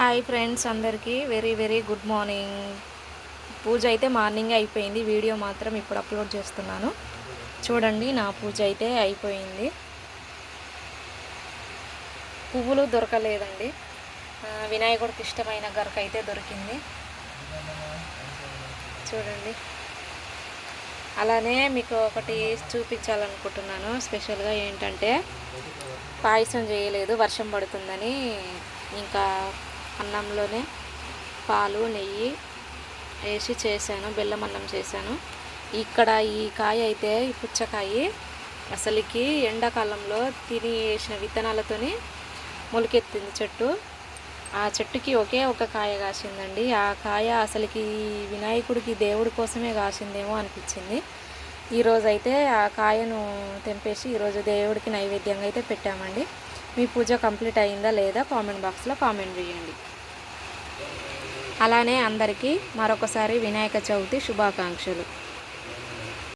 Hi friends, అందరికీ very very good morning. పూజ అయితే morning అయిపోయింది. వీడియో మాత్రం ఇప్పుడు అప్లోడ్ చేస్తున్నాను. చూడండి, నా పూజ అయితే అయిపోయింది. పువ్వులు దొరకలేదండి. వినాయకుడికి ఇష్టమైన గరక అయితే దొరికింది. చూడండి, అలానే మీకు ఒకటి చూపించాలనుకుంటున్నాను. స్పెషల్గా ఏంటంటే, పాయసం చేయలేదు, వర్షం పడుతుందని. ఇంకా అన్నంలోనే పాలు నెయ్యి వేసి చేశాను, బెల్లం అన్నం చేశాను. ఇక్కడ ఈ కాయ అయితే, ఈ పుచ్చకాయ అసలుకి ఎండాకాలంలో తిని వేసిన విత్తనాలతోని మొలకెత్తింది చెట్టు. ఆ చెట్టుకి ఒకే ఒక కాయ కాసిందండి. ఆ కాయ అసలుకి వినాయకుడికి దేవుడి కోసమే కాసిందేమో అనిపించింది. ఈరోజైతే ఆ కాయను తెంపేసి ఈరోజు దేవుడికి నైవేద్యంగా అయితే పెట్టామండి. మీ పూజ కంప్లీట్ అయిందా లేదా కామెంట్ బాక్స్లో కామెంట్ చేయండి. అలానే అందరికీ మరొకసారి వినాయక చవితి శుభాకాంక్షలు.